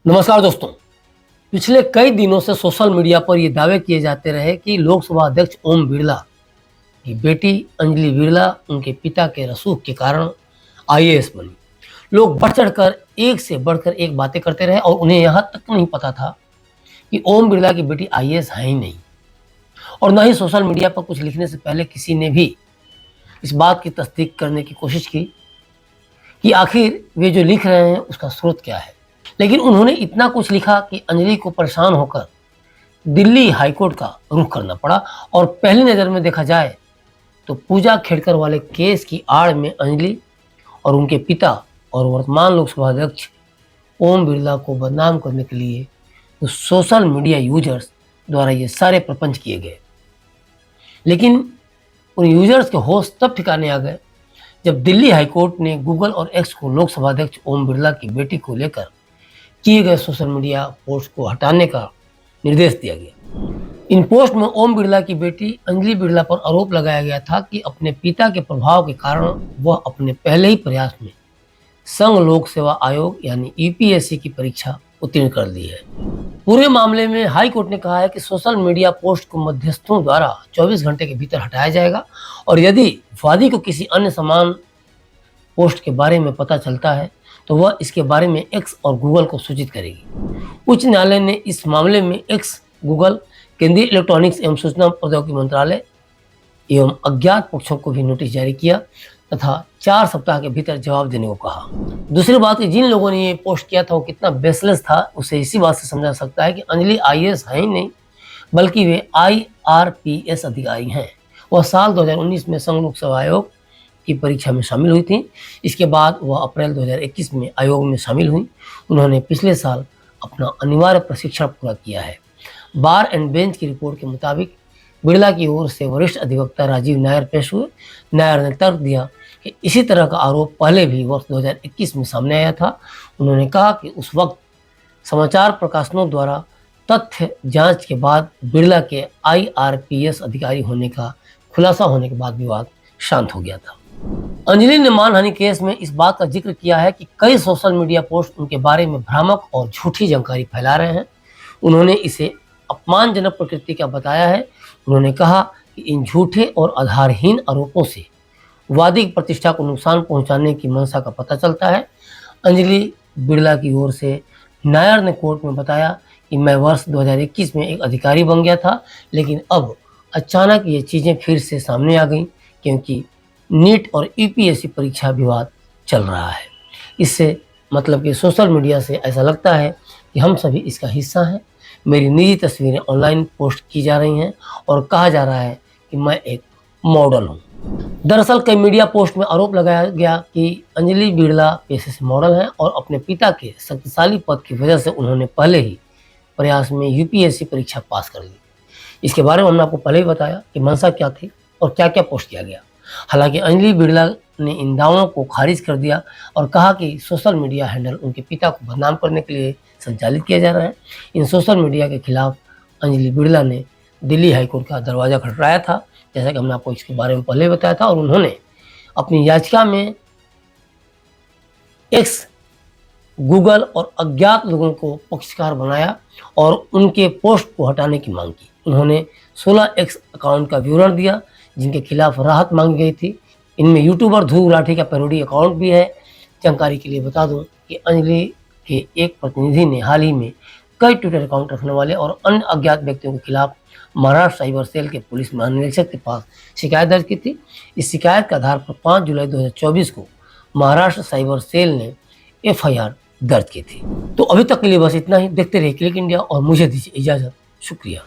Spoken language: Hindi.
नमस्कार दोस्तों। पिछले कई दिनों से सोशल मीडिया पर ये दावे किए जाते रहे कि लोकसभा अध्यक्ष ओम बिरला की बेटी अंजलि बिरला उनके पिता के रसूख के कारण आईएएस बनी। लोग बढ़ चढ़कर एक से बढ़कर एक बातें करते रहे और उन्हें यहाँ तक नहीं पता था कि ओम बिरला की बेटी आईएएस है ही नहीं। और न ही सोशल मीडिया पर कुछ लिखने से पहले किसी ने भी इस बात की तस्दीक करने की कोशिश की कि आखिर वे जो लिख रहे हैं उसका स्रोत क्या है। लेकिन उन्होंने इतना कुछ लिखा कि अंजलि को परेशान होकर दिल्ली हाईकोर्ट का रुख करना पड़ा। और पहली नज़र में देखा जाए तो पूजा खेड़कर वाले केस की आड़ में अंजलि और उनके पिता और वर्तमान लोकसभा अध्यक्ष ओम बिरला को बदनाम करने के लिए तो सोशल मीडिया यूजर्स द्वारा ये सारे प्रपंच किए गए। लेकिन उन यूजर्स के होश तब ठिकाने आ गए जब दिल्ली हाईकोर्ट ने गूगल और एक्स को लोकसभा अध्यक्ष ओम बिरला की बेटी को लेकर किए गए सोशल मीडिया पोस्ट को हटाने का निर्देश दिया गया। इन पोस्ट में ओम बिरला की बेटी अंजलि बिरला पर आरोप लगाया गया था कि अपने पिता के प्रभाव के कारण वह अपने पहले ही प्रयास में संघ लोक सेवा आयोग यानी यूपीएससी की परीक्षा उत्तीर्ण कर ली है। पूरे मामले में हाई कोर्ट ने कहा है कि सोशल मीडिया पोस्ट को मध्यस्थों द्वारा 24 घंटे के भीतर हटाया जाएगा और यदि वादी को किसी अन्य समान पोस्ट के बारे में पता चलता है तो वह इसके बारे में एक्स और गूगल को सूचित करेगी। उच्च न्यायालय ने इस मामले में एक्स, गूगल, केंद्रीय इलेक्ट्रॉनिक्स एवं सूचना प्रौद्योगिकी मंत्रालय एवं अज्ञात पक्षों को भी नोटिस जारी किया तथा 4 सप्ताह के भीतर जवाब देने को कहा। दूसरी बात कि जिन लोगों ने ये पोस्ट किया था वो कितना बेसलेस था उसे इसी बात से समझा सकता है कि अंजलि आईएएस है ही नहीं बल्कि वे आईआरपीएस अधिकारी हैं। वह साल 2019 में संघ लोक सेवा आयोग की परीक्षा में शामिल हुई थी। इसके बाद वह अप्रैल 2021 में आयोग में शामिल हुई। उन्होंने पिछले साल अपना अनिवार्य प्रशिक्षण पूरा किया है। बार एंड बेंच की रिपोर्ट के मुताबिक बिरला की ओर से वरिष्ठ अधिवक्ता राजीव नायर पेश हुए। नायर ने तर्क दिया कि इसी तरह का आरोप पहले भी वर्ष 2021 में सामने आया था। उन्होंने कहा कि उस वक्त समाचार प्रकाशनों द्वारा तथ्य जांच के बाद बिरला के आईआरपीएस अधिकारी होने का खुलासा होने के बाद विवाद शांत हो गया था। अंजलि ने मानहानि केस में इस बात का जिक्र किया है कि कई सोशल मीडिया पोस्ट उनके बारे में भ्रामक और झूठी जानकारी फैला रहे हैं। उन्होंने इसे अपमानजनक प्रकृति का बताया है। उन्होंने कहा कि इन झूठे और आधारहीन आरोपों से वादी की प्रतिष्ठा को नुकसान पहुंचाने की मंशा का पता चलता है। अंजलि बिरला की ओर से नायर ने कोर्ट में बताया कि मैं वर्ष 2021 में एक अधिकारी बन गया था, लेकिन अब अचानक ये चीज़ें फिर से सामने आ गई क्योंकि नीट और यूपीएससी परीक्षा विवाद चल रहा है। इससे मतलब कि सोशल मीडिया से ऐसा लगता है कि हम सभी इसका हिस्सा हैं। मेरी निजी तस्वीरें ऑनलाइन पोस्ट की जा रही हैं और कहा जा रहा है कि मैं एक मॉडल हूं। दरअसल कई मीडिया पोस्ट में आरोप लगाया गया कि अंजलि बिरला पेशे से मॉडल हैं और अपने पिता के शक्तिशाली पद की वजह से उन्होंने पहले ही प्रयास में यूपीएससी परीक्षा पास कर ली। इसके बारे में हमने आपको पहले ही बताया कि मंशा क्या थी और क्या क्या पोस्ट किया गया। हालांकि अंजलि बिरला ने इन दावों को खारिज कर दिया और कहा कि सोशल मीडिया हैंडल उनके पिता को बदनाम करने के लिए संचालित किया जा रहा है। इन सोशल मीडिया के खिलाफ अंजलि बिरला ने दिल्ली हाईकोर्ट का दरवाज़ा खटखटाया था, जैसा कि हमने आपको इसके बारे में पहले बताया था। और उन्होंने अपनी याचिका में एक्स, गूगल और अज्ञात लोगों को पक्षकार बनाया और उनके पोस्ट को हटाने की मांग की। उन्होंने 16 एक्स अकाउंट का विवरण दिया जिनके खिलाफ राहत मांगी गई थी। इनमें यूट्यूबर ध्रुव राठी का पैरोडी अकाउंट भी है। जानकारी के लिए बता दूं कि अंजलि के एक प्रतिनिधि ने हाल ही में कई ट्विटर अकाउंट रखने वाले और अन्य अज्ञात व्यक्तियों के खिलाफ महाराष्ट्र साइबर सेल के पुलिस महानिरीक्षक के पास शिकायत दर्ज की थी। इस शिकायत के आधार पर 5 जुलाई 2024 को महाराष्ट्र साइबर सेल ने एफआईआर दर्ज की थी। तो अभी तक के लिए बस इतना ही। देखते रहिए क्लिक इंडिया और मुझे दीजिए इजाज़त। शुक्रिया।